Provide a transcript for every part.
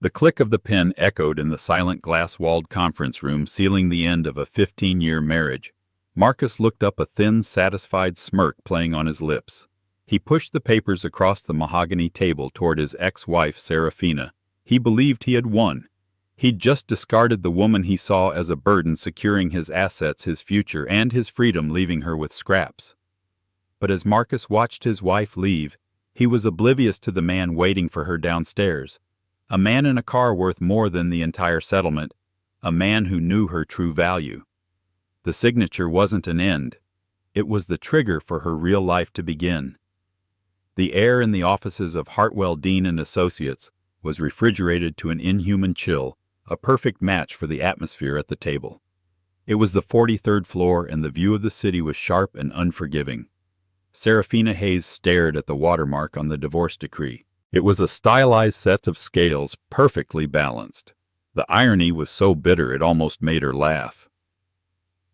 The click of the pen echoed in the silent glass-walled conference room, sealing the end of a 15-year marriage. Marcus looked up, a thin, satisfied smirk playing on his lips. He pushed the papers across the mahogany table toward his ex-wife, Serafina. He believed he had won. He'd just discarded the woman he saw as a burden, securing his assets, his future, and his freedom, leaving her with scraps. But as Marcus watched his wife leave, he was oblivious to the man waiting for her downstairs. A man in a car worth more than the entire settlement. A man who knew her true value. The signature wasn't an end. It was the trigger for her real life to begin. The air in the offices of Hartwell, Dean and Associates was refrigerated to an inhuman chill, a perfect match for the atmosphere at the table. It was the 43rd floor, and the view of the city was sharp and unforgiving. Serafina Hayes stared at the watermark on the divorce decree. It was a stylized set of scales, perfectly balanced. The irony was so bitter it almost made her laugh.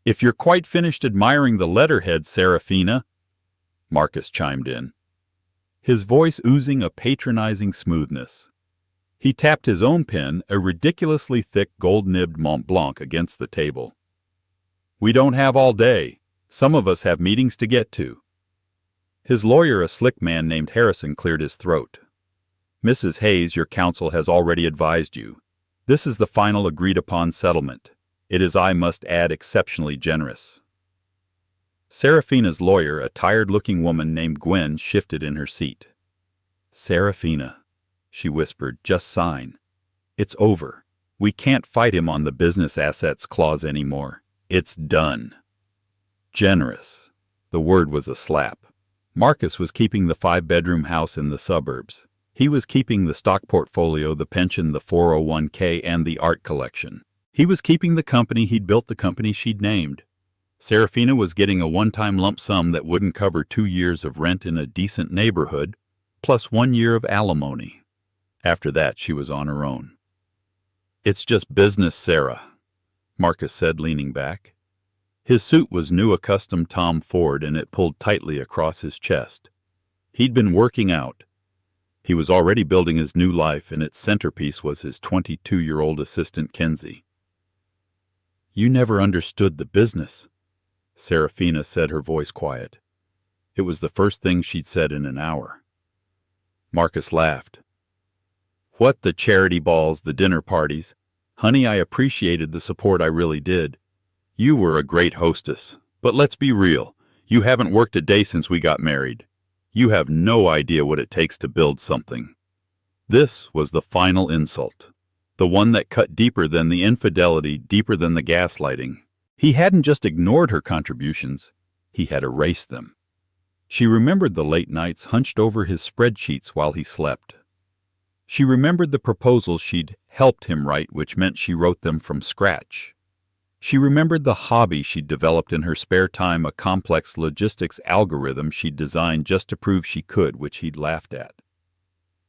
"If you're quite finished admiring the letterhead, Serafina," Marcus chimed in, his voice oozing a patronizing smoothness. He tapped his own pen, a ridiculously thick gold-nibbed Mont Blanc, against the table. "We don't have all day. Some of us have meetings to get to." His lawyer, a slick man named Harrison, cleared his throat. "Mrs. Hayes, your counsel has already advised you. This is the final agreed-upon settlement. It is, I must add, exceptionally generous." Serafina's lawyer, a tired-looking woman named Gwen, shifted in her seat. "Serafina," she whispered, "just sign. It's over. We can't fight him on the business assets clause anymore. It's done." Generous. The word was a slap. Marcus was keeping the 5-bedroom house in the suburbs. He was keeping the stock portfolio, the pension, the 401k, and the art collection. He was keeping the company he'd built, the company she'd named. Serafina was getting a one-time lump sum that wouldn't cover 2 years of rent in a decent neighborhood, plus 1 year of alimony. After that, she was on her own. "It's just business, Sarah," Marcus said, leaning back. His suit was new, a custom Tom Ford, and it pulled tightly across his chest. He'd been working out. He was already building his new life, and its centerpiece was his 22-year-old assistant, Kenzie. "You never understood the business," Serafina said, her voice quiet. It was the first thing she'd said in an hour. Marcus laughed. "What, the charity balls, the dinner parties? Honey, I appreciated the support, I really did. You were a great hostess. But let's be real. You haven't worked a day since we got married. You have no idea what it takes to build something." This was the final insult. The one that cut deeper than the infidelity, deeper than the gaslighting. He hadn't just ignored her contributions. He had erased them. She remembered the late nights hunched over his spreadsheets while he slept. She remembered the proposals she'd helped him write, which meant she wrote them from scratch. She remembered the hobby she'd developed in her spare time, a complex logistics algorithm she'd designed just to prove she could, which he'd laughed at.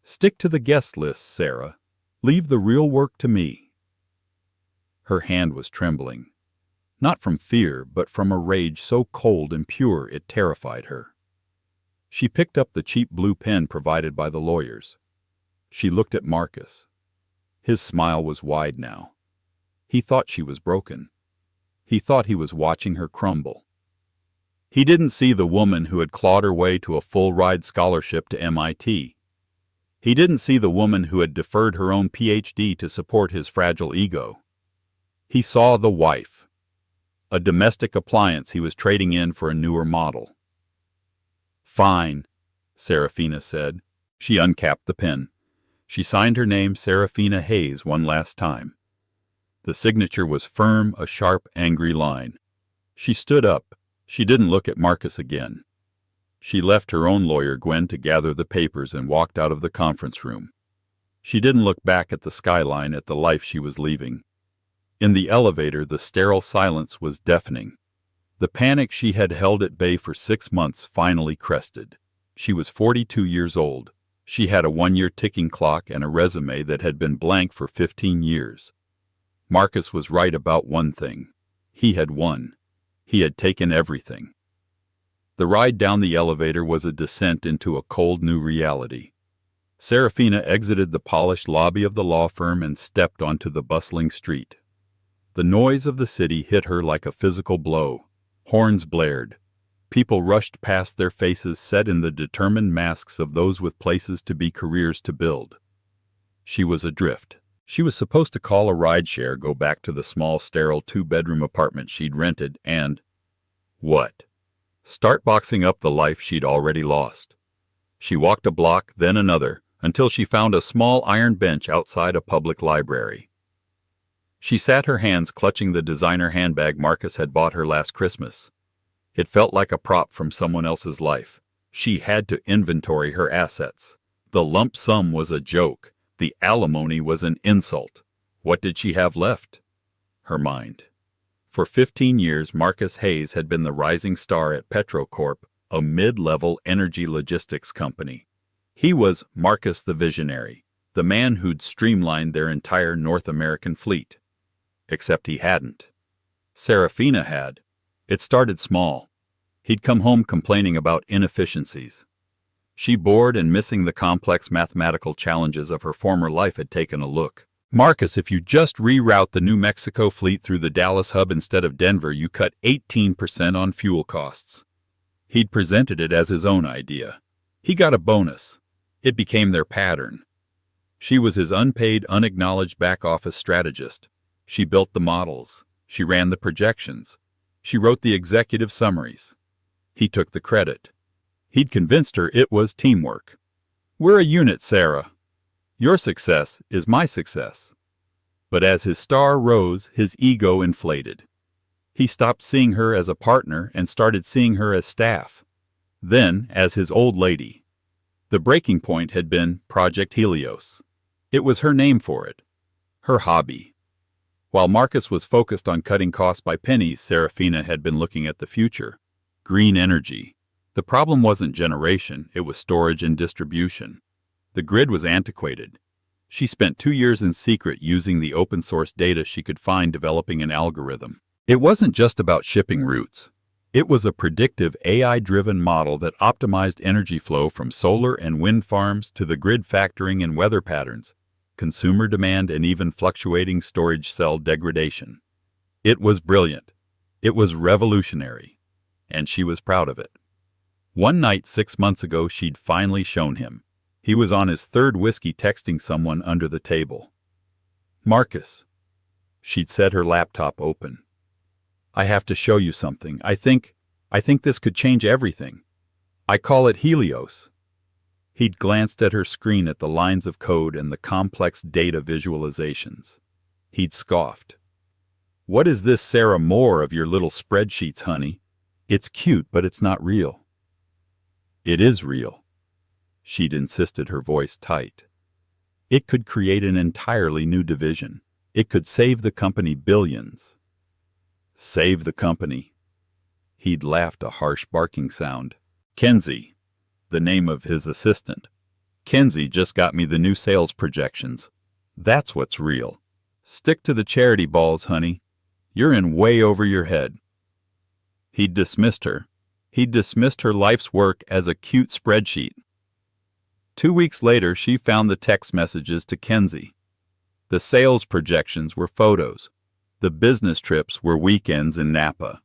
"Stick to the guest list, Sarah. Leave the real work to me." Her hand was trembling. Not from fear, but from a rage so cold and pure it terrified her. She picked up the cheap blue pen provided by the lawyers. She looked at Marcus. His smile was wide now. He thought she was broken. He thought he was watching her crumble. He didn't see the woman who had clawed her way to a full-ride scholarship to MIT. He didn't see the woman who had deferred her own PhD to support his fragile ego. He saw the wife, a domestic appliance he was trading in for a newer model. "Fine," Serafina said. She uncapped the pen. She signed her name, Serafina Hayes, one last time. The signature was firm, a sharp, angry line. She stood up. She didn't look at Marcus again. She left her own lawyer, Gwen, to gather the papers and walked out of the conference room. She didn't look back at the skyline, at the life she was leaving. In the elevator, the sterile silence was deafening. The panic she had held at bay for 6 months finally crested. She was 42 years old. She had a 1-year ticking clock and a resume that had been blank for 15 years. Marcus was right about one thing. He had won. He had taken everything. The ride down the elevator was a descent into a cold new reality. Serafina exited the polished lobby of the law firm and stepped onto the bustling street. The noise of the city hit her like a physical blow. Horns blared. People rushed past, their faces set in the determined masks of those with places to be, careers to build. She was adrift. She was supposed to call a rideshare, go back to the small, sterile 2-bedroom apartment she'd rented, and what? Start boxing up the life she'd already lost. She walked a block, then another, until she found a small iron bench outside a public library. She sat, her hands clutching the designer handbag Marcus had bought her last Christmas. It felt like a prop from someone else's life. She had to inventory her assets. The lump sum was a joke. The alimony was an insult. What did she have left? Her mind. For 15 years, Marcus Hayes had been the rising star at PetroCorp, a mid-level energy logistics company. He was Marcus the Visionary, the man who'd streamlined their entire North American fleet. Except he hadn't. Serafina had. It started small. He'd come home complaining about inefficiencies. She, bored and missing the complex mathematical challenges of her former life, had taken a look. Marcus, if you just reroute the New Mexico fleet through the Dallas hub instead of Denver, you cut 18% on fuel costs. He'd presented it as his own idea. He got a bonus. It became their pattern. She was his unpaid, unacknowledged back-office strategist. She built the models. She ran the projections. She wrote the executive summaries. He took the credit. He'd convinced her it was teamwork. We're a unit, Sarah. Your success is my success. But as his star rose, his ego inflated. He stopped seeing her as a partner and started seeing her as staff. Then as his old lady. The breaking point had been Project Helios. It was her name for it. Her hobby. While Marcus was focused on cutting costs by pennies, Serafina had been looking at the future. Green energy. The problem wasn't generation, it was storage and distribution. The grid was antiquated. She spent 2 years in secret using the open-source data she could find, developing an algorithm. It wasn't just about shipping routes. It was a predictive AI-driven model that optimized energy flow from solar and wind farms to the grid, factoring in weather patterns, consumer demand, and even fluctuating storage cell degradation. It was brilliant. It was revolutionary. And she was proud of it. One night 6 months ago, she'd finally shown him. He was on his third whiskey, texting someone under the table. Marcus. She'd set her laptop open. I have to show you something. I think this could change everything. I call it Helios. He'd glanced at her screen, at the lines of code and the complex data visualizations. He'd scoffed. What is this, Sarah? More of your little spreadsheets, honey. It's cute, but it's not real. It is real. She'd insisted, her voice tight. It could create an entirely new division. It could save the company billions. Save the company. He'd laughed, a harsh barking sound. Kenzie, the name of his assistant. Kenzie just got me the new sales projections. That's what's real. Stick to the charity balls, honey. You're in way over your head. He'd dismissed her. He'd dismissed her life's work as a cute spreadsheet. 2 weeks later, she found the text messages to Kenzie. The sales projections were photos. The business trips were weekends in Napa.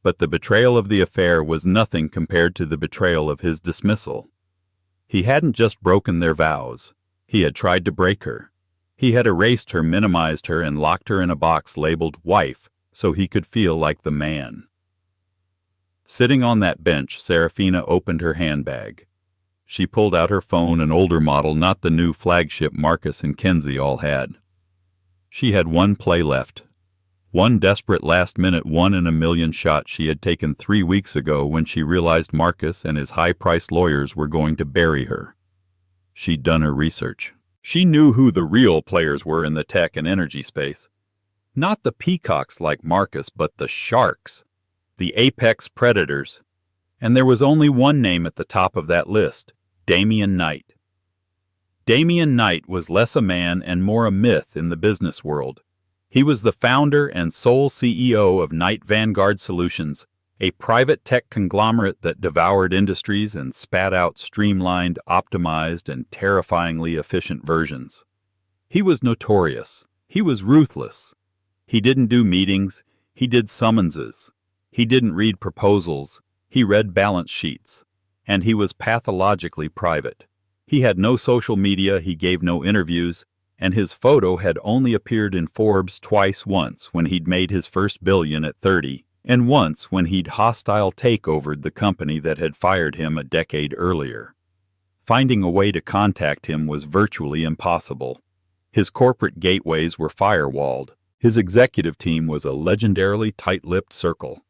But the betrayal of the affair was nothing compared to the betrayal of his dismissal. He hadn't just broken their vows. He had tried to break her. He had erased her, minimized her, and locked her in a box labeled wife so he could feel like the man. Sitting on that bench, Serafina opened her handbag. She pulled out her phone, an older model, not the new flagship Marcus and Kenzie all had. She had one play left. One desperate last-minute 1-in-a-million shot she had taken 3 weeks ago when she realized Marcus and his high-priced lawyers were going to bury her. She'd done her research. She knew who the real players were in the tech and energy space. Not the peacocks like Marcus, but the sharks. The apex predators. And there was only one name at the top of that list, Damian Knight. Damian Knight was less a man and more a myth in the business world. He was the founder and sole CEO of Knight Vanguard Solutions, a private tech conglomerate that devoured industries and spat out streamlined, optimized, and terrifyingly efficient versions. He was notorious. He was ruthless. He didn't do meetings. He did summonses. He didn't read proposals. He read balance sheets. And he was pathologically private. He had no social media, he gave no interviews, and his photo had only appeared in Forbes once when he'd made his first billion at 30, and once when he'd hostile takeovered the company that had fired him a decade earlier. Finding a way to contact him was virtually impossible. His corporate gateways were firewalled. His executive team was a legendarily tight-lipped circle.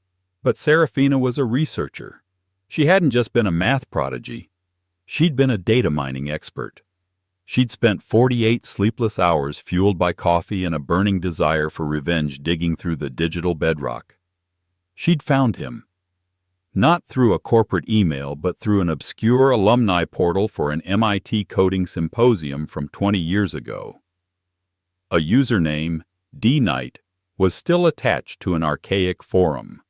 But Serafina was a researcher. She hadn't just been a math prodigy. She'd been a data mining expert. She'd spent 48 sleepless hours fueled by coffee and a burning desire for revenge digging through the digital bedrock. She'd found him. Not through a corporate email, but through an obscure alumni portal for an MIT coding symposium from 20 years ago. A username, DKnight, was still attached to an archaic forum.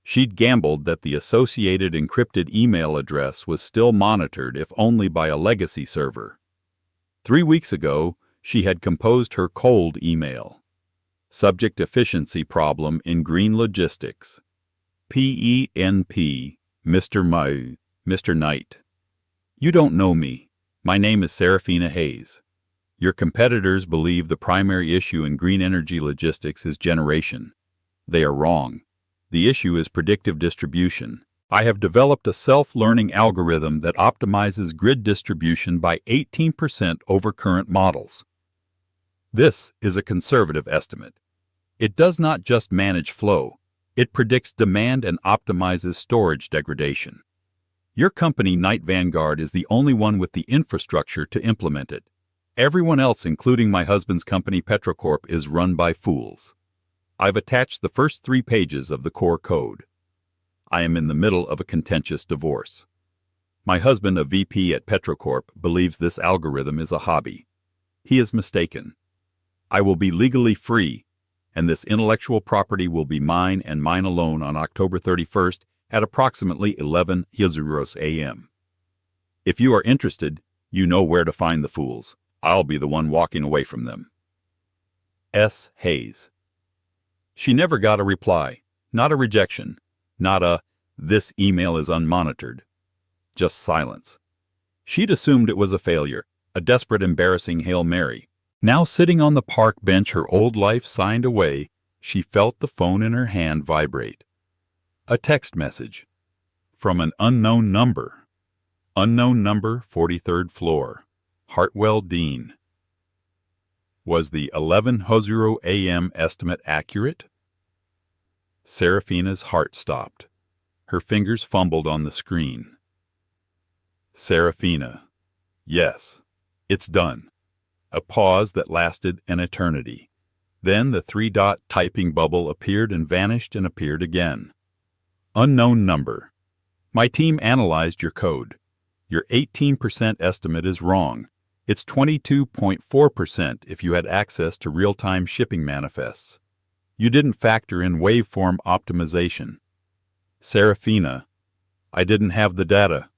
She'd gambled that the associated encrypted email address was still monitored if only by a legacy server. 3 weeks ago, she had composed her cold email. Subject efficiency problem in green logistics. PENP, Mr. Knight. You don't know me. My name is Serafina Hayes. Your competitors believe the primary issue in green energy logistics is generation. They are wrong. The issue is predictive distribution. I have developed a self-learning algorithm that optimizes grid distribution by 18% over current models. This is a conservative estimate. It does not just manage flow. It predicts demand and optimizes storage degradation. Your company, Knight Vanguard, is the only one with the infrastructure to implement it. Everyone else, including my husband's company Petrocorp, is run by fools. I've attached the first 3 pages of the core code. I am in the middle of a contentious divorce. My husband, a VP at Petrocorp, believes this algorithm is a hobby. He is mistaken. I will be legally free, and this intellectual property will be mine and mine alone on October 31st at approximately 11 a.m. If you are interested, you know where to find the fools. I'll be the one walking away from them. S. Hayes. She never got a reply, not a rejection, not a, "This email is unmonitored." Just silence. She'd assumed it was a failure, a desperate, embarrassing Hail Mary. Now sitting on the park bench, her old life signed away, she felt the phone in her hand vibrate. A text message. From an unknown number. Unknown number, 43rd floor. Hartwell Dean. Was the 11:00 a.m. estimate accurate? Serafina's heart stopped. Her fingers fumbled on the screen. Serafina. Yes, it's done. A pause that lasted an eternity. Then the 3-dot typing bubble appeared and vanished and appeared again. Unknown number. My team analyzed your code. Your 18% estimate is wrong. It's 22.4% if you had access to real-time shipping manifests. You didn't factor in waveform optimization. Serafina. I didn't have the data.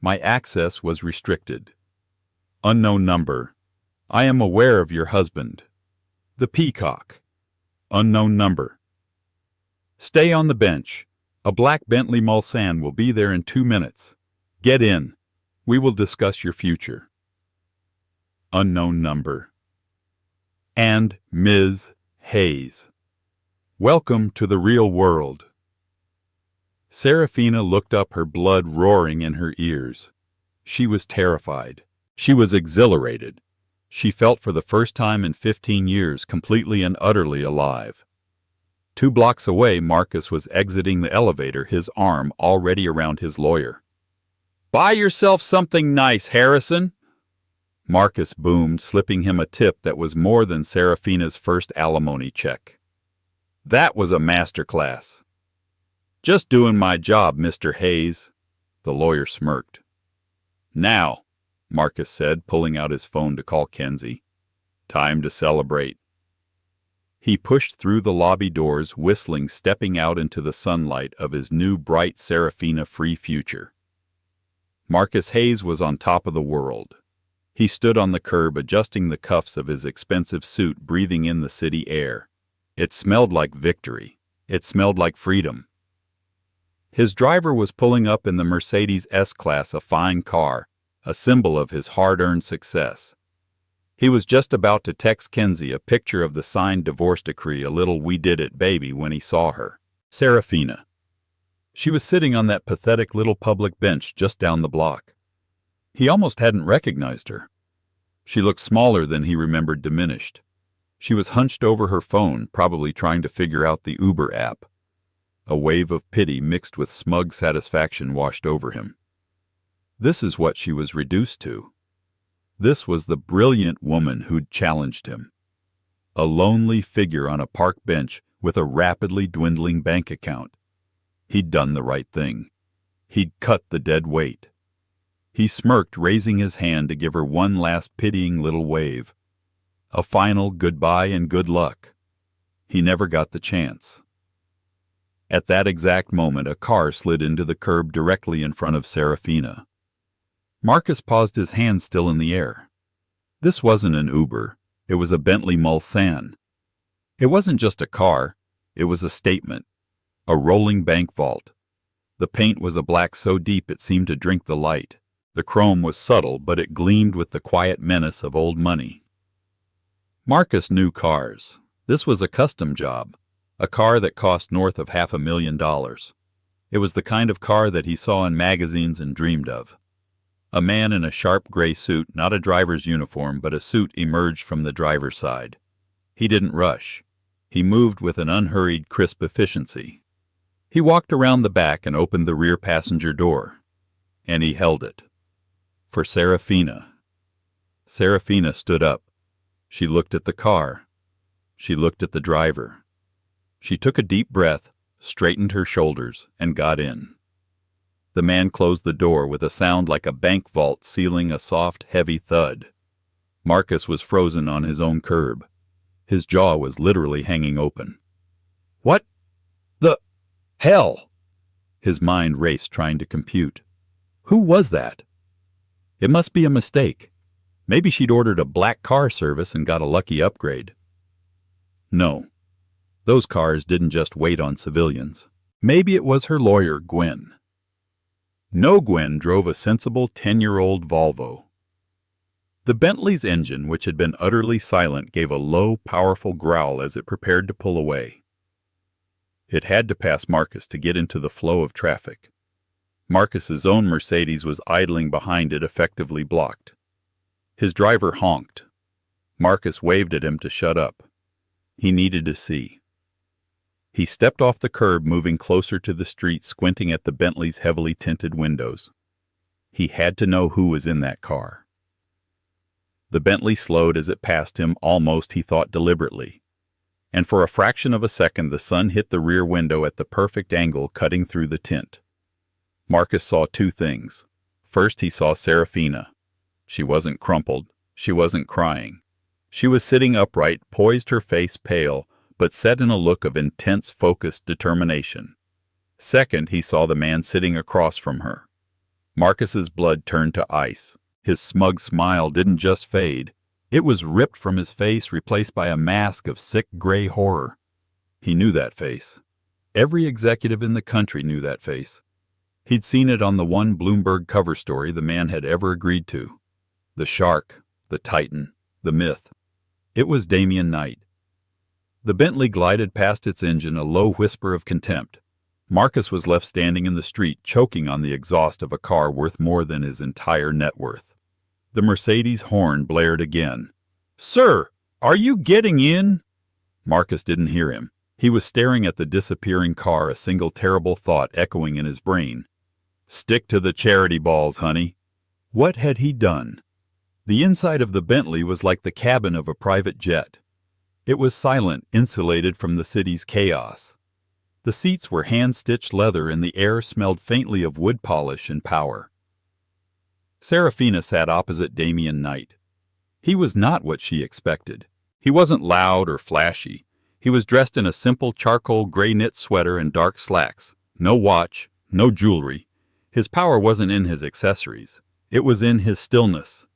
My access was restricted. Unknown number. I am aware of your husband. The Peacock. Unknown number. Stay on the bench. A black Bentley Mulsanne will be there in 2 minutes. Get in. We will discuss your future. Unknown number. And Ms. Hayes. Welcome to the real world. Serafina looked up, her blood roaring in her ears. She was terrified. She was exhilarated. She felt for the first time in 15 years completely and utterly alive. 2 blocks away, Marcus was exiting the elevator, his arm already around his lawyer. "Buy yourself something nice, Harrison," Marcus boomed, slipping him a tip that was more than Serafina's first alimony check. That was a masterclass. "Just doing my job, Mr. Hayes," the lawyer smirked. "Now," Marcus said, pulling out his phone to call Kenzie. "Time to celebrate." He pushed through the lobby doors, whistling, stepping out into the sunlight of his new bright Serafina-free future. Marcus Hayes was on top of the world. He stood on the curb, adjusting the cuffs of his expensive suit, breathing in the city air. It smelled like victory. It smelled like freedom. His driver was pulling up in the Mercedes S-Class, a fine car, a symbol of his hard-earned success. He was just about to text Kenzie a picture of the signed divorce decree, a little "we did it, baby," when he saw her. Serafina. She was sitting on that pathetic little public bench just down the block. He almost hadn't recognized her. She looked smaller than he remembered, diminished. She was hunched over her phone, probably trying to figure out the Uber app. A wave of pity mixed with smug satisfaction washed over him. This is what she was reduced to. This was the brilliant woman who'd challenged him. A lonely figure on a park bench with a rapidly dwindling bank account. He'd done the right thing. He'd cut the dead weight. He smirked, raising his hand to give her one last pitying little wave. A final goodbye and good luck. He never got the chance. At that exact moment, a car slid into the curb directly in front of Serafina. Marcus paused, his hand still in the air. This wasn't an Uber. It was a Bentley Mulsanne. It wasn't just a car. It was a statement. A rolling bank vault. The paint was a black so deep it seemed to drink the light. The chrome was subtle, but it gleamed with the quiet menace of old money. Marcus knew cars. This was a custom job. A car that cost north of $500,000. It was the kind of car that he saw in magazines and dreamed of. A man in a sharp gray suit, not a driver's uniform, but a suit, emerged from the driver's side. He didn't rush. He moved with an unhurried, crisp efficiency. He walked around the back and opened the rear passenger door. And he held it. For Serafina. Serafina stood up. She looked at the car. She looked at the driver. She took a deep breath, straightened her shoulders, and got in. The man closed the door with a sound like a bank vault sealing, a soft, heavy thud. Marcus was frozen on his own curb. His jaw was literally hanging open. What the hell? His mind raced, trying to compute. Who was that? It must be a mistake. Maybe she'd ordered a black car service and got a lucky upgrade. No. Those cars didn't just wait on civilians. Maybe it was her lawyer, Gwen. No, Gwen drove a sensible 10-year-old Volvo. The Bentley's engine, which had been utterly silent, gave a low, powerful growl as it prepared to pull away. It had to pass Marcus to get into the flow of traffic. Marcus's own Mercedes was idling behind it, effectively blocked. His driver honked. Marcus waved at him to shut up. He needed to see. He stepped off the curb, moving closer to the street, squinting at the Bentley's heavily tinted windows. He had to know who was in that car. The Bentley slowed as it passed him, almost, he thought, deliberately. And for a fraction of a second the sun hit the rear window at the perfect angle, cutting through the tint. Marcus saw two things. First, he saw Serafina. She wasn't crumpled. She wasn't crying. She was sitting upright, poised, her face pale, but set in a look of intense, focused determination. Second, he saw the man sitting across from her. Marcus's blood turned to ice. His smug smile didn't just fade. It was ripped from his face, replaced by a mask of sick gray horror. He knew that face. Every executive in the country knew that face. He'd seen it on the one Bloomberg cover story the man had ever agreed to. The shark, the titan, the myth. It was Damian Knight. The Bentley glided past its engine, a low whisper of contempt. Marcus was left standing in the street, choking on the exhaust of a car worth more than his entire net worth. The Mercedes horn blared again. "Sir, are you getting in?" Marcus didn't hear him. He was staring at the disappearing car, a single terrible thought echoing in his brain. Stick to the charity balls, honey. What had he done? The inside of the Bentley was like the cabin of a private jet. It was silent, insulated from the city's chaos. The seats were hand-stitched leather and the air smelled faintly of wood polish and power. Serafina sat opposite Damian Knight. He was not what she expected. He wasn't loud or flashy. He was dressed in a simple charcoal gray knit sweater and dark slacks. No watch, no jewelry. His power wasn't in his accessories. It was in his stillness.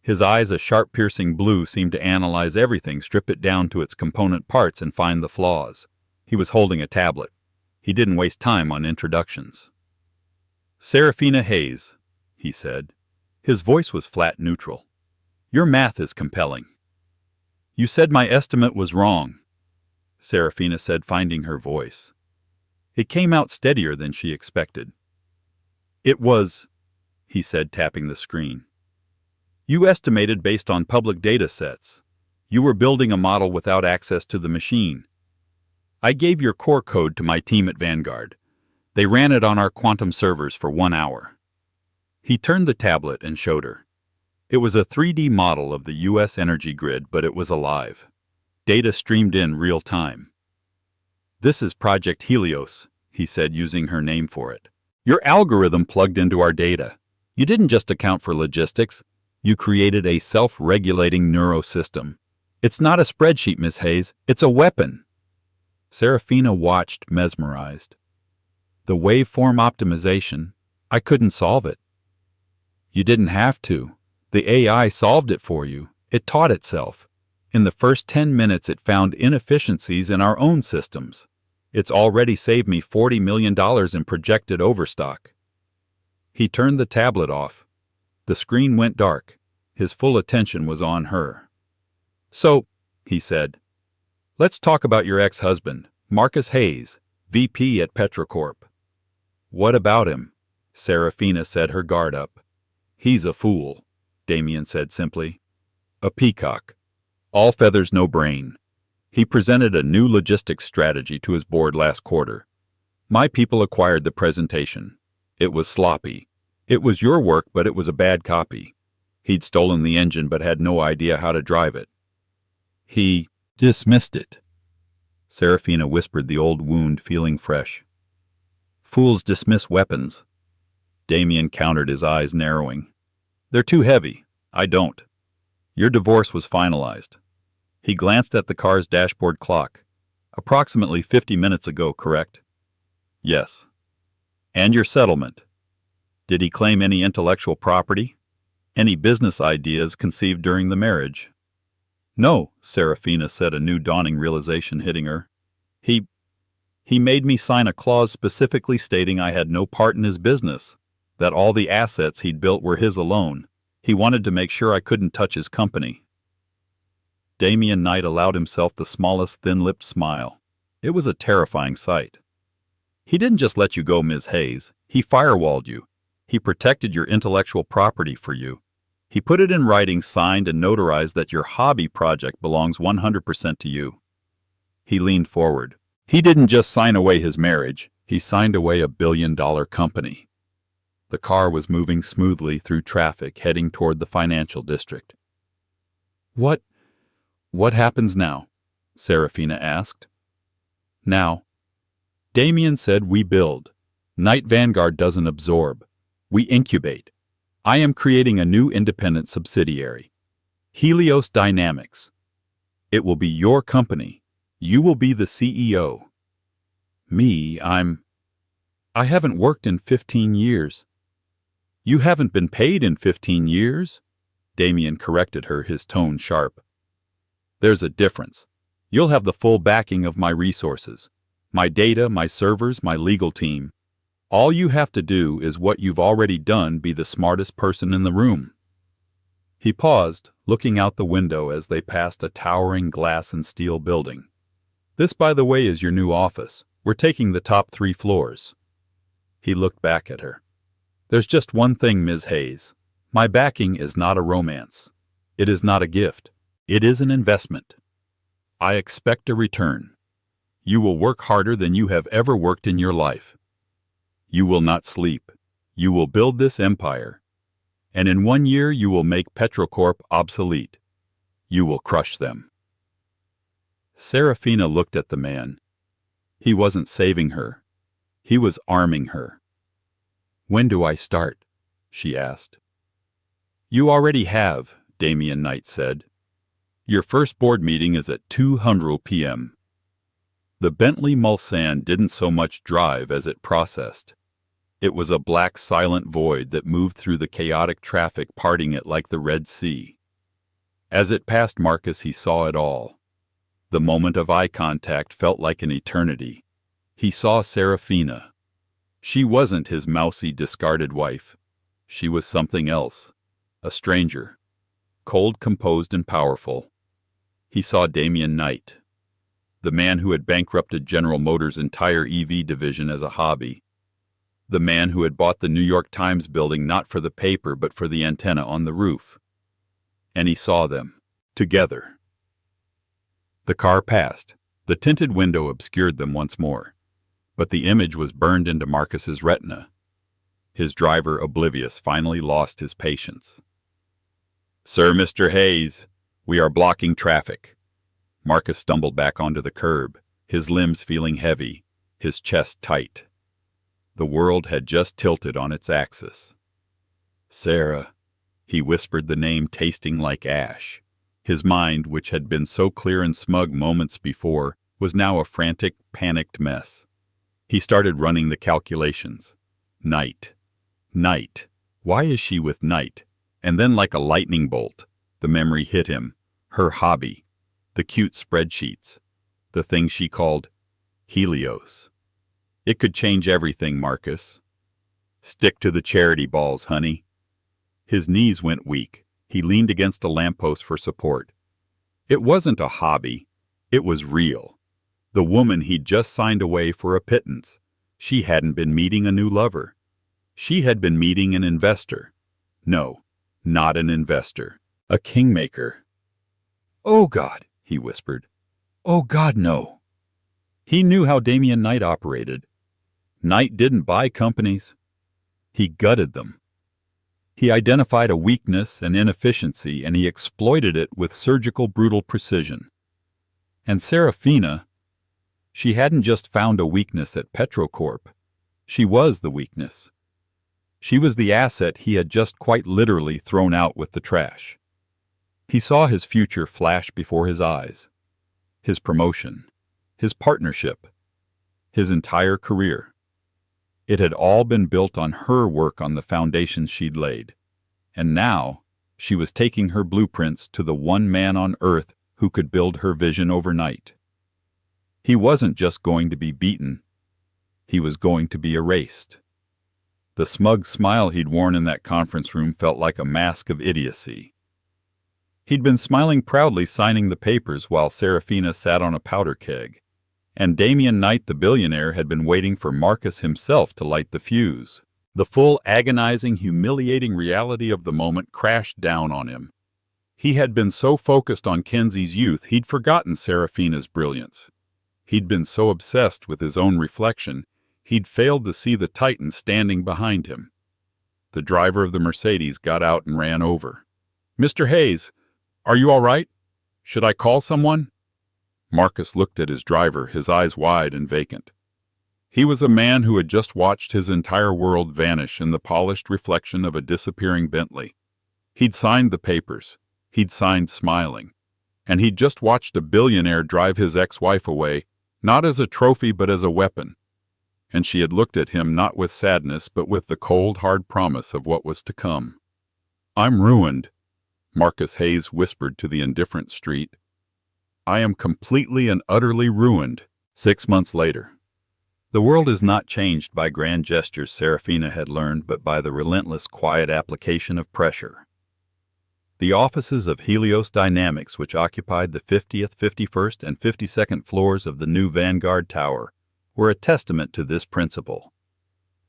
His eyes, a sharp piercing blue, seemed to analyze everything, strip it down to its component parts, and find the flaws. He was holding a tablet. He didn't waste time on introductions. "Serafina Hayes," he said. His voice was flat neutral. "Your math is compelling." "You said my estimate was wrong," Serafina said, finding her voice. It came out steadier than she expected. "It was," he said, tapping the screen. "You estimated based on public data sets. You were building a model without access to the machine. I gave your core code to my team at Vanguard. They ran it on our quantum servers for 1 hour." He turned the tablet and showed her. It was a 3D model of the U.S. energy grid, but it was alive. Data streamed in real time. "This is Project Helios," he said, using her name for it. "Your algorithm plugged into our data. You didn't just account for logistics. You created a self-regulating neurosystem. It's not a spreadsheet, Miss Hayes. It's a weapon." Serafina watched, mesmerized. "The waveform optimization, I couldn't solve it." "You didn't have to. The AI solved it for you. It taught itself. In the first 10 minutes it found inefficiencies in our own systems. It's already saved me $40 million in projected overstock." He turned the tablet off. The screen went dark. His full attention was on her. "So," he said, "let's talk about your ex-husband, Marcus Hayes, VP at Petrocorp." "What about him?" Serafina said, her guard up. "He's a fool," Damien said simply. "A peacock. All feathers, no brain. He presented a new logistics strategy to his board last quarter. My people acquired the presentation. It was sloppy. It was your work, but it was a bad copy. He'd stolen the engine but had no idea how to drive it. He dismissed it." Serafina whispered, the old wound feeling fresh. "Fools dismiss weapons." Damien countered, his eyes narrowing. "They're too heavy. I don't. Your divorce was finalized." He glanced at the car's dashboard clock. "Approximately 50 minutes ago, correct?" "Yes." "And your settlement. Did he claim any intellectual property? Any business ideas conceived during the marriage?" "No," Serafina said, a new dawning realization hitting her. He made me sign a clause specifically stating I had no part in his business, that all the assets he'd built were his alone. He wanted to make sure I couldn't touch his company." Damien Knight allowed himself the smallest thin-lipped smile. It was a terrifying sight. "He didn't just let you go, Ms. Hayes. He firewalled you. He protected your intellectual property for you. He put it in writing, signed and notarized, that your hobby project belongs 100% to you." He leaned forward. "He didn't just sign away his marriage. He signed away a billion-dollar company." The car was moving smoothly through traffic, heading toward the financial district. What happens now?" Serafina asked. "Now," Damien said, "we build. Knight Vanguard doesn't absorb. We incubate. I am creating a new independent subsidiary. Helios Dynamics. It will be your company. You will be the CEO. Me, I haven't worked in 15 years. You haven't been paid in 15 years? Damien corrected her, his tone sharp. There's a difference. You'll have the full backing of my resources. My data, my servers, my legal team. All you have to do is what you've already done, be the smartest person in the room." He paused, looking out the window as they passed a towering glass and steel building. "This, by the way, is your new office. We're taking the top 3 floors. He looked back at her. "There's just one thing, Ms. Hayes. My backing is not a romance. It is not a gift. It is an investment. I expect a return. You will work harder than you have ever worked in your life. You will not sleep. You will build this empire. And in 1 year you will make Petrocorp obsolete. You will crush them." Serafina looked at the man. He wasn't saving her. He was arming her. "When do I start?" she asked. "You already have," Damien Knight said. "Your first board meeting is at 2:00 p.m. The Bentley Mulsanne didn't so much drive as it processed. It was a black silent void that moved through the chaotic traffic, parting it like the Red Sea. As it passed Marcus, he saw it all. The moment of eye contact felt like an eternity. He saw Serafina. She wasn't his mousy, discarded wife. She was something else. A stranger. Cold, composed, and powerful. He saw Damian Knight. The man who had bankrupted General Motors' entire EV division as a hobby. The man who had bought the New York Times building not for the paper but for the antenna on the roof. And he saw them. Together. The car passed. The tinted window obscured them once more. But the image was burned into Marcus's retina. His driver, oblivious, finally lost his patience. "Sir, Mr. Hayes, we are blocking traffic." Marcus stumbled back onto the curb, his limbs feeling heavy, his chest tight. The world had just tilted on its axis. "Sarah," he whispered the name, tasting like ash. His mind, which had been so clear and smug moments before, was now a frantic, panicked mess. He started running the calculations. Knight. Knight. Why is she with Knight? And then, like a lightning bolt, the memory hit him. Her hobby. The cute spreadsheets. The thing she called Helios. It could change everything, Marcus. "Stick to the charity balls, honey." His knees went weak. He leaned against a lamppost for support. It wasn't a hobby. It was real. The woman he'd just signed away for a pittance. She hadn't been meeting a new lover. She had been meeting an investor. No, not an investor. A kingmaker. "Oh, God," he whispered. "Oh, God, no." He knew how Damian Knight operated. Knight didn't buy companies. He gutted them. He identified a weakness and inefficiency, and he exploited it with surgical, brutal precision. And Serafina, she hadn't just found a weakness at Petrocorp. She was the weakness. She was the asset he had just quite literally thrown out with the trash. He saw his future flash before his eyes. His promotion. His partnership. His entire career. It had all been built on her work, on the foundations she'd laid. And now, she was taking her blueprints to the one man on earth who could build her vision overnight. He wasn't just going to be beaten. He was going to be erased. The smug smile he'd worn in that conference room felt like a mask of idiocy. He'd been smiling proudly, signing the papers while Serafina sat on a powder keg. And Damian Knight, the billionaire, had been waiting for Marcus himself to light the fuse. The full, agonizing, humiliating reality of the moment crashed down on him. He had been so focused on Kenzie's youth, he'd forgotten Serafina's brilliance. He'd been so obsessed with his own reflection, he'd failed to see the Titan standing behind him. The driver of the Mercedes got out and ran over. "Mr. Hayes, are you all right? Should I call someone?" Marcus looked at his driver, his eyes wide and vacant. He was a man who had just watched his entire world vanish in the polished reflection of a disappearing Bentley. He'd signed the papers. He'd signed smiling. And he'd just watched a billionaire drive his ex-wife away, not as a trophy but as a weapon. And she had looked at him not with sadness but with the cold, hard promise of what was to come. "I'm ruined," Marcus Hayes whispered to the indifferent street. "I am completely and utterly ruined." 6 months later. The world is not changed by grand gestures, Serafina had learned, but by the relentless, quiet application of pressure. The offices of Helios Dynamics, which occupied the 50th, 51st, and 52nd floors of the new Vanguard Tower, were a testament to this principle.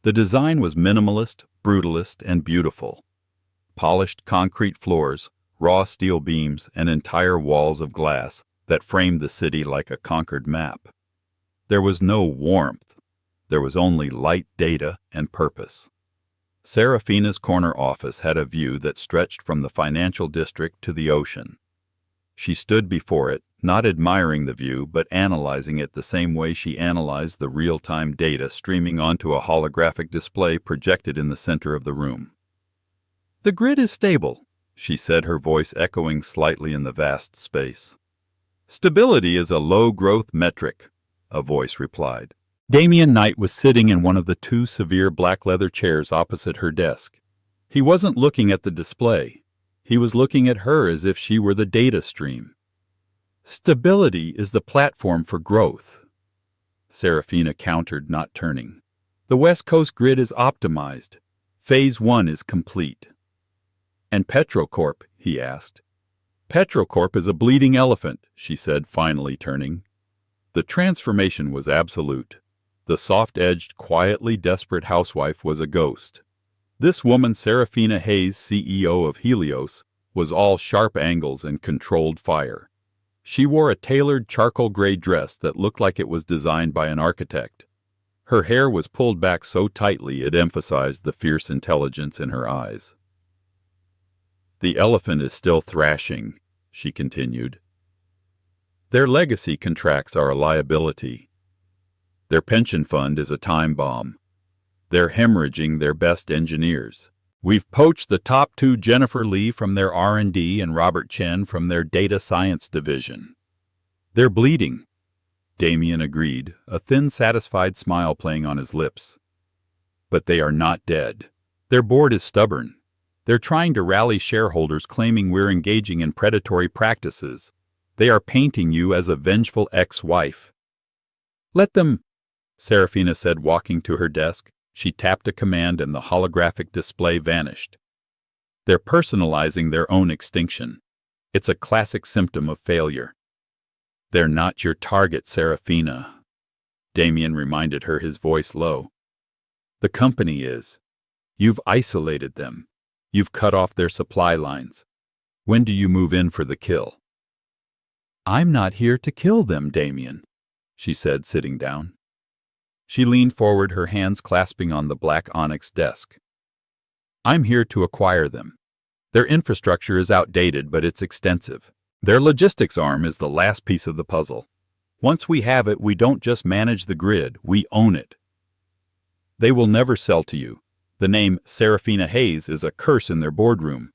The design was minimalist, brutalist, and beautiful. Polished concrete floors, raw steel beams, and entire walls of glass that framed the city like a conquered map. There was no warmth. There was only light, data, and purpose. Serafina's corner office had a view that stretched from the financial district to the ocean. She stood before it, not admiring the view, but analyzing it the same way she analyzed the real-time data streaming onto a holographic display projected in the center of the room. "The grid is stable," she said, her voice echoing slightly in the vast space. "Stability is a low-growth metric. a voice replied. Damian Knight was sitting in one of the two severe black leather chairs opposite her desk. He wasn't looking at the display. He was looking at her as if she were the data stream. Stability is the platform for growth, Serafina countered, not turning. The West Coast grid is optimized. Phase 1 is complete. And Petrocorp, he asked. Petrocorp is a bleeding elephant, she said, finally turning. The transformation was absolute. The soft-edged, quietly desperate housewife was a ghost. This woman, Serafina Hayes, CEO of Helios, was all sharp angles and controlled fire. She wore a tailored charcoal gray dress that looked like it was designed by an architect. Her hair was pulled back so tightly it emphasized the fierce intelligence in her eyes. The elephant is still thrashing, she continued. Their legacy contracts are a liability. Their pension fund is a time bomb. They're hemorrhaging their best engineers. We've poached the top two, Jennifer Lee from their R&D and Robert Chen from their data science division. They're bleeding, Damian agreed, a thin, satisfied smile playing on his lips. But they are not dead. Their board is stubborn. They're trying to rally shareholders, claiming we're engaging in predatory practices. They are painting you as a vengeful ex-wife. Let them, Serafina said, walking to her desk. She tapped a command and the holographic display vanished. They're personalizing their own extinction. It's a classic symptom of failure. They're not your target, Serafina, Damian reminded her, his voice low. The company is. You've isolated them. You've cut off their supply lines. When do you move in for the kill? I'm not here to kill them, Damian, she said, sitting down. She leaned forward, her hands clasping on the black onyx desk. I'm here to acquire them. Their infrastructure is outdated, but it's extensive. Their logistics arm is the last piece of the puzzle. Once we have it, we don't just manage the grid, we own it. They will never sell to you. The name Serafina Hayes is a curse in their boardroom.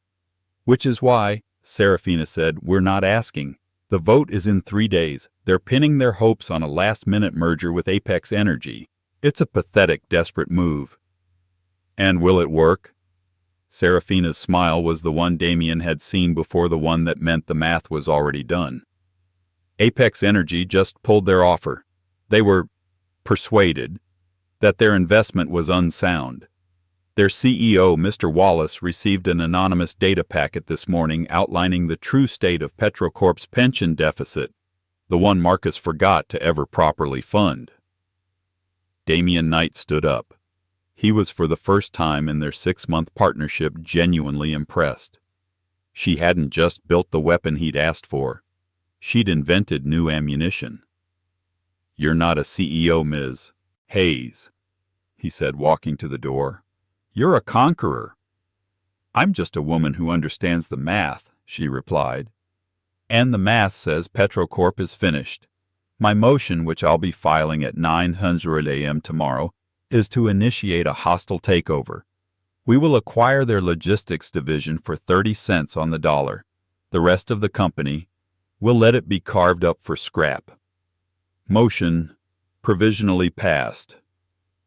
Which is why, Serafina said, we're not asking. The vote is in 3 days. They're pinning their hopes on a last-minute merger with Apex Energy. It's a pathetic, desperate move. And will it work? Serafina's smile was the one Damian had seen before, the one that meant the math was already done. Apex Energy just pulled their offer. They were persuaded that their investment was unsound. Their CEO, Mr. Wallace, received an anonymous data packet this morning outlining the true state of Petrocorp's pension deficit, the one Marcus forgot to ever properly fund. Damian Knight stood up. He was, for the first time in their 6-month partnership, genuinely impressed. She hadn't just built the weapon he'd asked for. She'd invented new ammunition. You're not a CEO, Ms. Hayes, he said, walking to the door. You're a conqueror. I'm just a woman who understands the math, she replied. And the math says Petrocorp is finished. My motion, which I'll be filing at 9:00 a.m. tomorrow, is to initiate a hostile takeover. We will acquire their logistics division for 30 cents on the dollar. The rest of the company, we'll let it be carved up for scrap. Motion provisionally passed,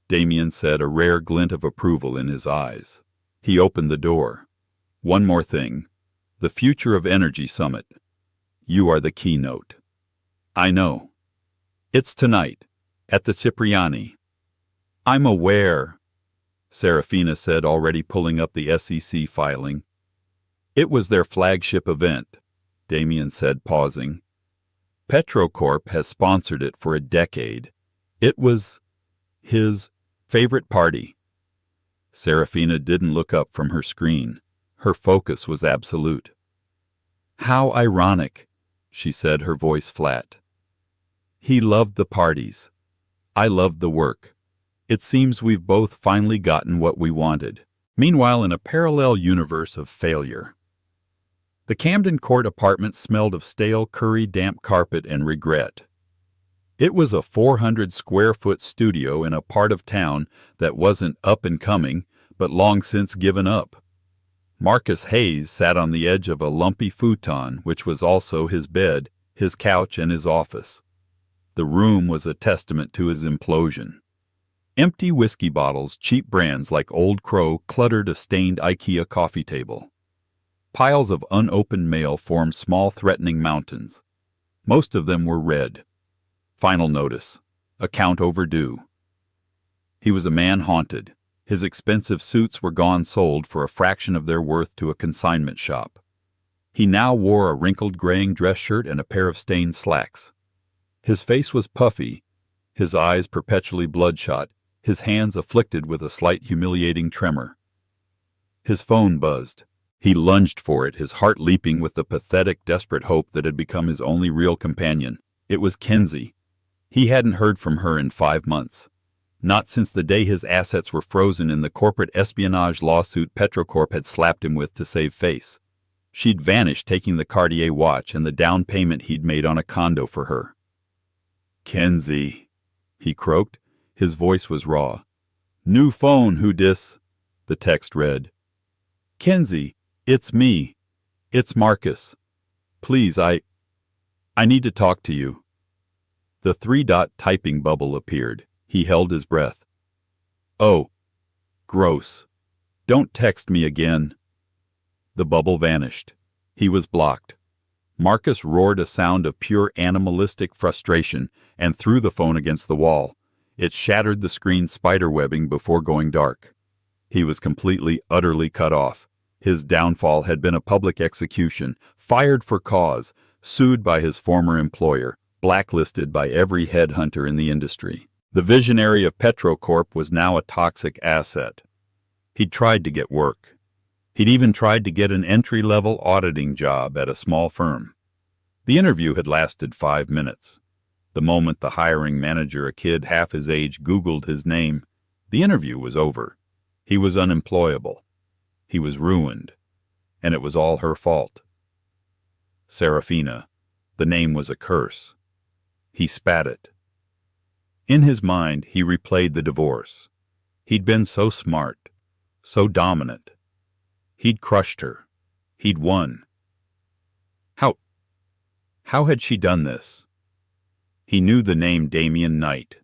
Damian said, a rare glint of approval in his eyes. He opened the door. One more thing. The Future of Energy Summit. You are the keynote. I know. It's tonight, at the Cipriani. I'm aware, Serafina said, already pulling up the SEC filing. It was their flagship event, Damian said, pausing. Petrocorp has sponsored it for a decade. It was his favorite party. Serafina didn't look up from her screen. Her focus was absolute. How ironic, she said, her voice flat. He loved the parties. I loved the work. It seems we've both finally gotten what we wanted. Meanwhile, in a parallel universe of failure, the Camden Court apartment smelled of stale curry, damp carpet, and regret. It was a 400-square-foot studio in a part of town that wasn't up and coming, but long since given up. Marcus Hayes sat on the edge of a lumpy futon, which was also his bed, his couch, and his office. The room was a testament to his implosion. Empty whiskey bottles, cheap brands like Old Crow, cluttered a stained IKEA coffee table. Piles of unopened mail formed small threatening mountains. Most of them were red. Final notice. Account overdue. He was a man haunted. His expensive suits were gone sold for a fraction of their worth to a consignment shop. He now wore a wrinkled graying dress shirt and a pair of stained slacks. His face was puffy, his eyes perpetually bloodshot, his hands afflicted with a slight humiliating tremor. His phone buzzed. He lunged for it, his heart leaping with the pathetic, desperate hope that had become his only real companion. It was Kenzie. He hadn't heard from her in 5 months. Not since the day his assets were frozen in the corporate espionage lawsuit Petrocorp had slapped him with to save face. She'd vanished, taking the Cartier watch and the down payment he'd made on a condo for her. "Kenzie," he croaked. His voice was raw. "New phone, who dis?" The text read. "Kenzie, it's me. It's Marcus. Please, I need to talk to you." The 3-dot typing bubble appeared. He held his breath. "Oh, gross. Don't text me again." The bubble vanished. He was blocked. Marcus roared a sound of pure animalistic frustration and threw the phone against the wall. It shattered the screen's spiderwebbing before going dark. He was completely, utterly cut off. His downfall had been a public execution, fired for cause, sued by his former employer, blacklisted by every headhunter in the industry. The visionary of Petrocorp was now a toxic asset. He'd tried to get work. He'd even tried to get an entry-level auditing job at a small firm. The interview had lasted 5 minutes. The moment the hiring manager, a kid half his age, Googled his name, the interview was over. He was unemployable. He was ruined. And it was all her fault. Serafina. The name was a curse. He spat it. In his mind, he replayed the divorce. He'd been so smart, so dominant. He'd crushed her. He'd won. How had she done this? He knew the name Damien Knight.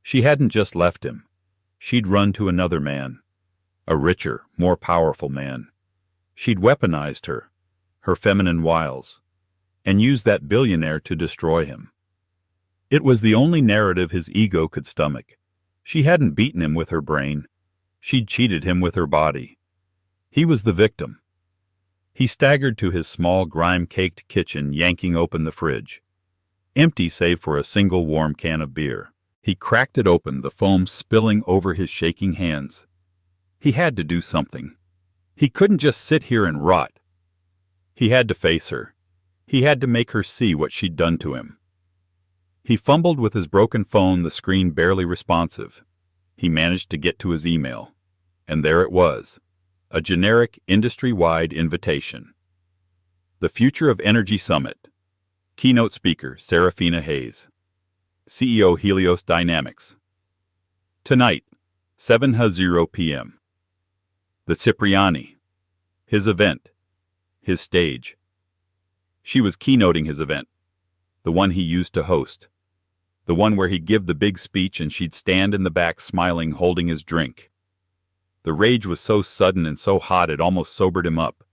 She hadn't just left him. She'd run to another man. A richer, more powerful man. She'd weaponized her feminine wiles, and used that billionaire to destroy him. It was the only narrative his ego could stomach. She hadn't beaten him with her brain. She'd cheated him with her body. He was the victim. He staggered to his small, grime-caked kitchen, yanking open the fridge. Empty save for a single warm can of beer. He cracked it open, the foam spilling over his shaking hands. He had to do something. He couldn't just sit here and rot. He had to face her. He had to make her see what she'd done to him. He fumbled with his broken phone, the screen barely responsive. He managed to get to his email. And there it was. A generic, industry-wide invitation. The Future of Energy Summit. Keynote speaker, Serafina Hayes. CEO, Helios Dynamics. Tonight, 7:00 p.m. The Cipriani. His event. His stage. She was keynoting his event. The one he used to host. The one where he'd give the big speech and she'd stand in the back smiling, holding his drink. The rage was so sudden and so hot it almost sobered him up.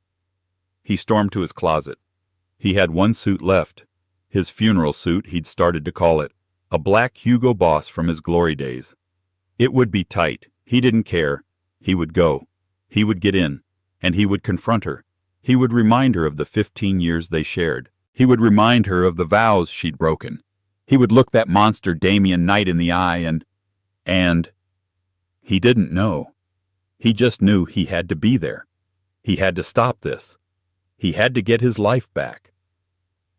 He stormed to his closet. He had one suit left. His funeral suit, he'd started to call it. A black Hugo Boss from his glory days. It would be tight. He didn't care. He would go. He would get in. And he would confront her. He would remind her of the 15 years they shared. He would remind her of the vows she'd broken. He would look that monster Damien Knight in the eye and he didn't know. He just knew he had to be there. He had to stop this. He had to get his life back.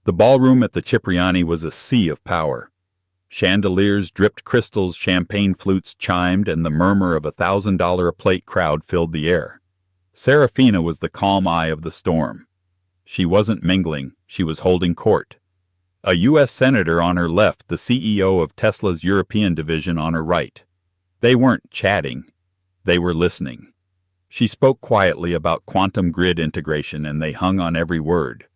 The ballroom at the Cipriani was a sea of power. Chandeliers dripped crystals, champagne flutes chimed, and the murmur of $1,000-a-plate crowd filled the air. Serafina was the calm eye of the storm. She wasn't mingling, she was holding court. A U.S. senator on her left, the CEO of Tesla's European division on her right. They weren't chatting. They were listening. She spoke quietly about quantum grid integration, and they hung on every word.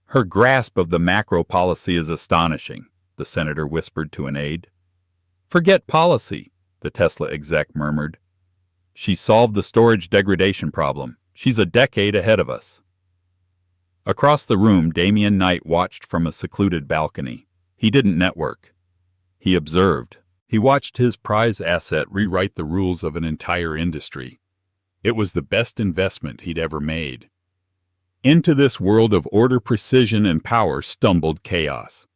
Her grasp of the macro policy is astonishing. the senator whispered to an aide. Forget policy, the Tesla exec murmured. She solved the storage degradation problem. She's a decade ahead of us. Across the room, Damian Knight watched from a secluded balcony. He didn't network. He observed. He watched his prize asset rewrite the rules of an entire industry. It was the best investment he'd ever made. Into this world of order, precision, and power stumbled chaos.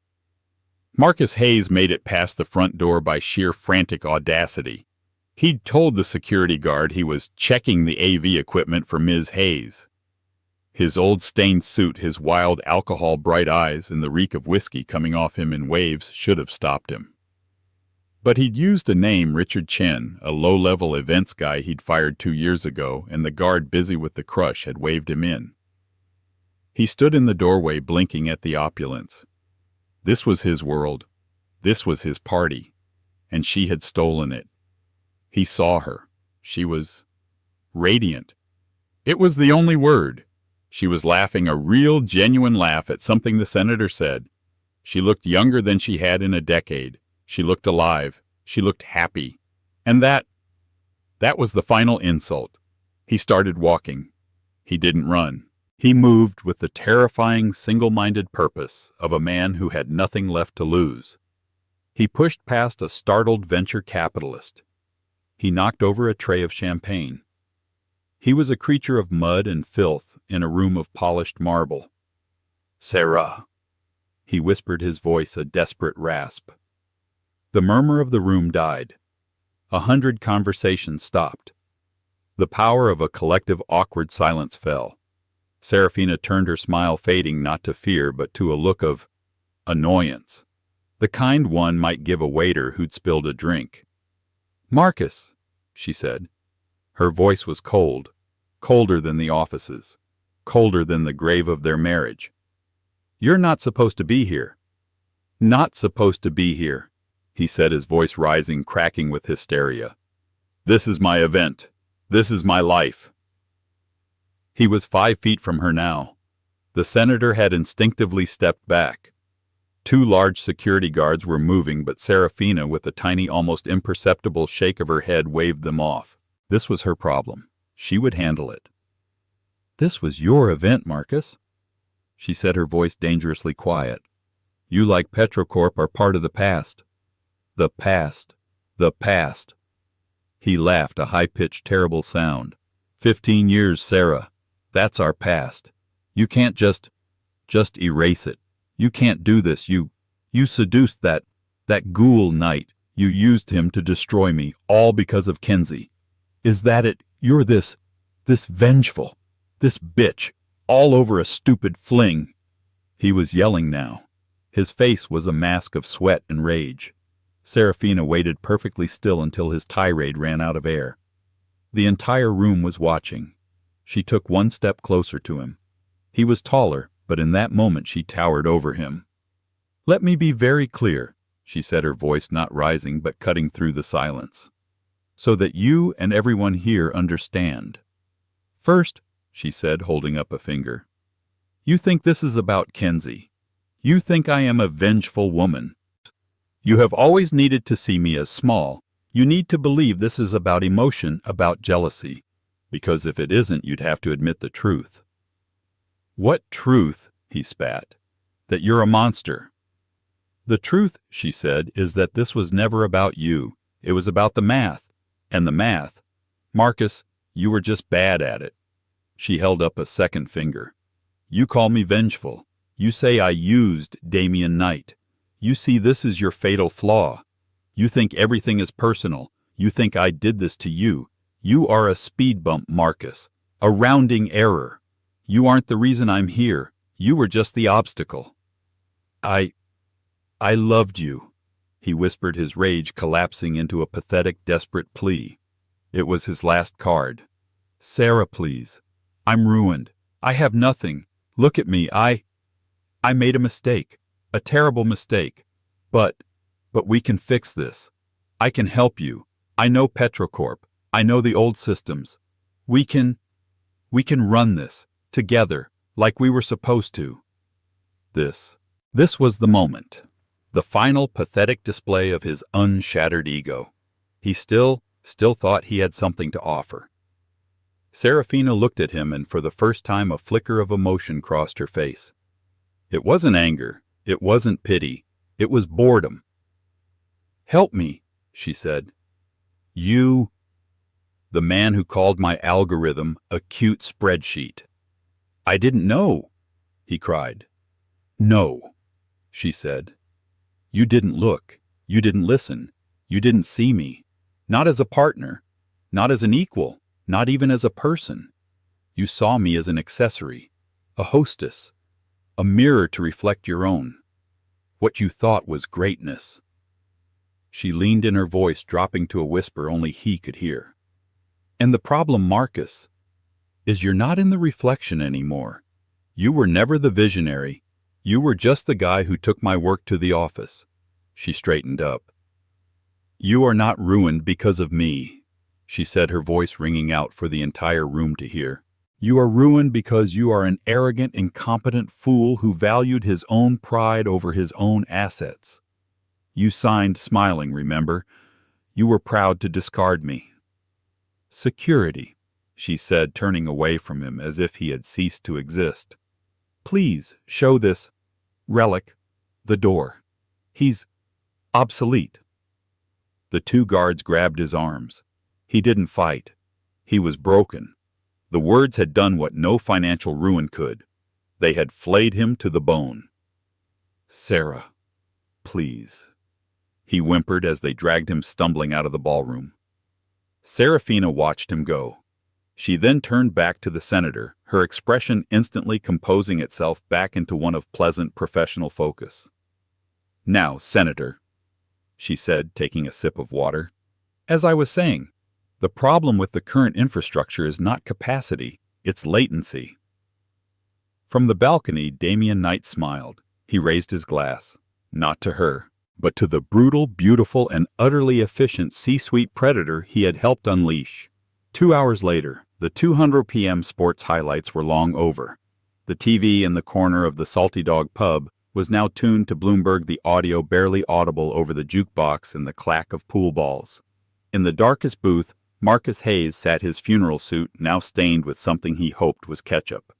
Marcus Hayes made it past the front door by sheer frantic audacity. He'd told the security guard he was checking the AV equipment for Ms. Hayes. His old stained suit, his wild alcohol-bright eyes, and the reek of whiskey coming off him in waves should have stopped him. But he'd used a name, Richard Chen, a low-level events guy he'd fired 2 years ago, and the guard busy with the crush had waved him in. He stood in the doorway blinking at the opulence. This was his world. This was his party. And she had stolen it. He saw her. She was radiant. It was the only word. She was laughing a real, genuine laugh at something the senator said. She looked younger than she had in a decade. She looked alive. She looked happy. And that was the final insult. He started walking. He didn't run. He moved with the terrifying, single-minded purpose of a man who had nothing left to lose. He pushed past a startled venture capitalist. He knocked over a tray of champagne. He was a creature of mud and filth in a room of polished marble. "Sarah," he whispered, his voice a desperate rasp. The murmur of the room died. 100 conversations stopped. The power of a collective awkward silence fell. Serafina turned, her smile fading not to fear but to a look of annoyance, the kind one might give a waiter who'd spilled a drink. "Marcus," she said. Her voice was cold, colder than the offices, colder than the grave of their marriage. "You're not supposed to be here." "Not supposed to be here," he said, his voice rising, cracking with hysteria. "This is my event. This is my life." He was 5 feet from her now. The senator had instinctively stepped back. 2 large security guards were moving, but Serafina, with a tiny, almost imperceptible shake of her head, waved them off. This was her problem. She would handle it. "This was your event, Marcus," she said, her voice dangerously quiet. "You, like Petrocorp, are part of the past. The past. The past." He laughed, a high-pitched, terrible sound. 15 years, Sarah. That's our past. You can't just erase it. You can't do this. You seduced that ghoul Knight. You used him to destroy me, all because of Kenzie. Is that it? You're this vengeful, this bitch, all over a stupid fling." He was yelling now. His face was a mask of sweat and rage. Serafina waited perfectly still until his tirade ran out of air. The entire room was watching. She took 1 step closer to him. He was taller, but in that moment she towered over him. "Let me be very clear," she said, her voice not rising but cutting through the silence, "so that you and everyone here understand. First," she said, holding up a finger, "you think this is about Kenzie. You think I am a vengeful woman. You have always needed to see me as small. You need to believe this is about emotion, about jealousy. Because if it isn't, you'd have to admit the truth." "What truth?" he spat. "That you're a monster." "The truth," she said, "is that this was never about you. It was about the math. And the math. Marcus, you were just bad at it." She held up a second finger. "You call me vengeful. You say I used Damian Knight. You see this is your fatal flaw. You think everything is personal. You think I did this to you. You are a speed bump, Marcus. A rounding error. You aren't the reason I'm here. You were just the obstacle." I loved you," he whispered, his rage collapsing into a pathetic, desperate plea. It was his last card. "Sarah, please. I'm ruined. I have nothing. Look at me. I made a mistake. A terrible mistake. But we can fix this. I can help you. I know Petrocorp. I know the old systems. We can run this together like we were supposed to." This was the moment. The final pathetic display of his unshattered ego. He still thought he had something to offer. Serafina looked at him, and for the first time a flicker of emotion crossed her face. It wasn't anger. It wasn't pity. It was boredom. "Help me," she said. "You..." "The man who called my algorithm a cute spreadsheet." "I didn't know," he cried. "No," she said. "You didn't look. You didn't listen. You didn't see me. Not as a partner. Not as an equal. Not even as a person. You saw me as an accessory. A hostess. A mirror to reflect your own. What you thought was greatness." She leaned in, her voice dropping to a whisper only he could hear. "And the problem, Marcus, is you're not in the reflection anymore. You were never the visionary. You were just the guy who took my work to the office." She straightened up. "You are not ruined because of me," she said, her voice ringing out for the entire room to hear. "You are ruined because you are an arrogant, incompetent fool who valued his own pride over his own assets. You signed smiling, remember? You were proud to discard me." "Security," she said, turning away from him as if he had ceased to exist. "Please show this relic the door. He's obsolete." The two guards grabbed his arms. He didn't fight. He was broken. The words had done what no financial ruin could. They had flayed him to the bone. "Sarah, please," he whimpered as they dragged him stumbling out of the ballroom. Serafina watched him go. She then turned back to the senator, her expression instantly composing itself back into one of pleasant professional focus. "Now, Senator," she said, taking a sip of water, "as I was saying, the problem with the current infrastructure is not capacity, it's latency." From the balcony, Damian Knight smiled. He raised his glass, not to her, but to the brutal, beautiful, and utterly efficient C-suite predator he had helped unleash. 2 hours later, the 200 p.m. sports highlights were long over. The TV in the corner of the Salty Dog pub was now tuned to Bloomberg, the audio barely audible over the jukebox and the clack of pool balls. In the darkest booth, Marcus Hayes sat, his funeral suit now stained with something he hoped was ketchup.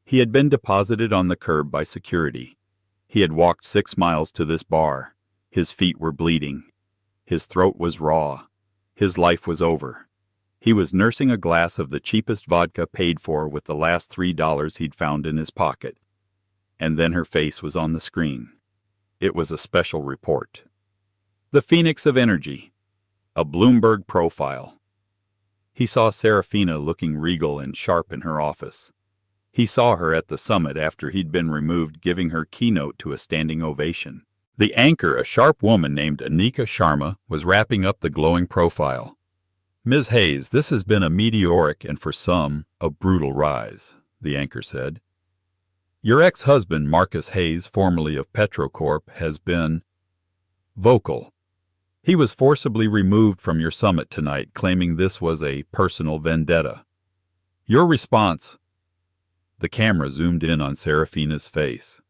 He had been deposited on the curb by security. He had walked 6 miles to this bar. His feet were bleeding. His throat was raw. His life was over. He was nursing a glass of the cheapest vodka paid for with the last $3 he'd found in his pocket. And then her face was on the screen. It was a special report. The Phoenix of Energy. A Bloomberg profile. He saw Serafina looking regal and sharp in her office. He saw her at the summit after he'd been removed, giving her keynote to a standing ovation. The anchor, a sharp woman named Anika Sharma, was wrapping up the glowing profile. "Ms. Hayes, this has been a meteoric and, for some, a brutal rise," the anchor said. "Your ex-husband, Marcus Hayes, formerly of Petrocorp, has been vocal. He was forcibly removed from your summit tonight, claiming this was a personal vendetta. Your response..." The camera zoomed in on Serafina's face.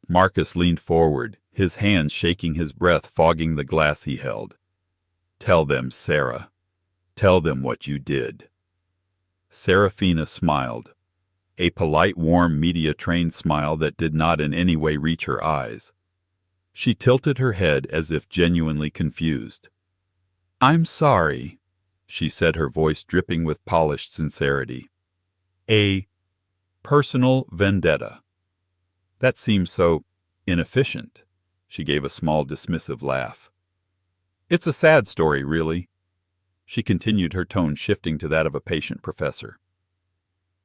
Marcus leaned forward, his hands shaking, his breath fogging the glass he held. "Tell them, Sarah. Tell them what you did." Serafina smiled. A polite, warm, media-trained smile that did not in any way reach her eyes. She tilted her head as if genuinely confused. "I'm sorry," she said, her voice dripping with polished sincerity. "A personal vendetta. That seems so inefficient." She gave a small, dismissive laugh. "It's a sad story, really," she continued, her tone shifting to that of a patient professor.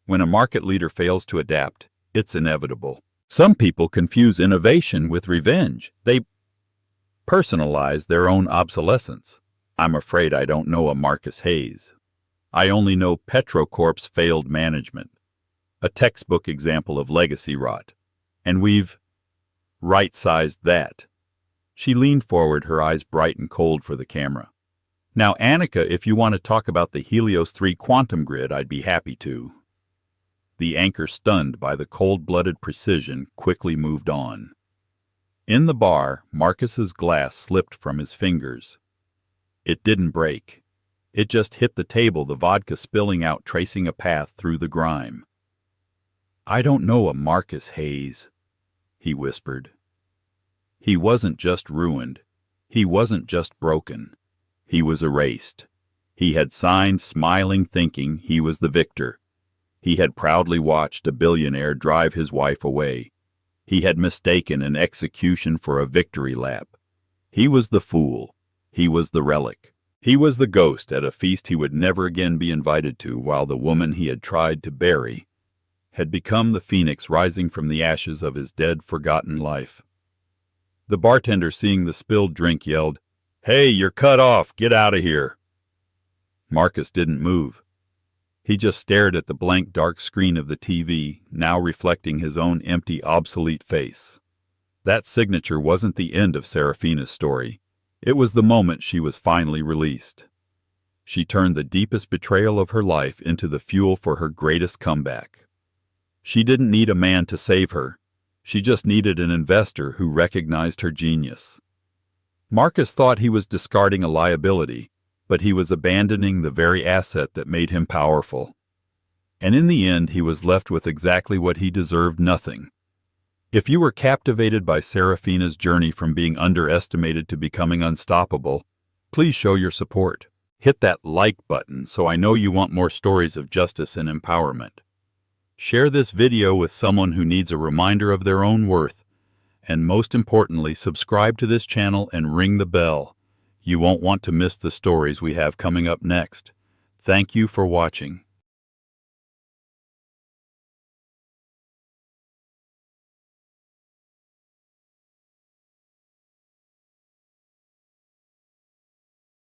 "When a market leader fails to adapt, it's inevitable. Some people confuse innovation with revenge. They personalize their own obsolescence. I'm afraid I don't know a Marcus Hayes. I only know Petrocorp's failed management. A textbook example of legacy rot. And we've right-sized that." She leaned forward, her eyes bright and cold for the camera. "Now, Anika, if you want to talk about the Helios 3 quantum grid, I'd be happy to." The anchor, stunned by the cold-blooded precision, quickly moved on. In the bar, Marcus's glass slipped from his fingers. It didn't break. It just hit the table, the vodka spilling out, tracing a path through the grime. "I don't know a Marcus Hayes," he whispered. He wasn't just ruined. He wasn't just broken. He was erased. He had signed, smiling, thinking he was the victor. He had proudly watched a billionaire drive his wife away. He had mistaken an execution for a victory lap. He was the fool. He was the relic. He was the ghost at a feast he would never again be invited to, while the woman he had tried to bury had become the phoenix rising from the ashes of his dead, forgotten life. The bartender, seeing the spilled drink, yelled, "Hey, you're cut off! Get out of here!" Marcus didn't move. He just stared at the blank, dark screen of the TV, now reflecting his own empty, obsolete face. That signature wasn't the end of Serafina's story. It was the moment she was finally released. She turned the deepest betrayal of her life into the fuel for her greatest comeback. She didn't need a man to save her. She just needed an investor who recognized her genius. Marcus thought he was discarding a liability, but he was abandoning the very asset that made him powerful. And in the end, he was left with exactly what he deserved: nothing. If you were captivated by Serafina's journey from being underestimated to becoming unstoppable, please show your support. Hit that like button so I know you want more stories of justice and empowerment. Share this video with someone who needs a reminder of their own worth. And most importantly, subscribe to this channel and ring the bell. You won't want to miss the stories we have coming up next. Thank you for watching.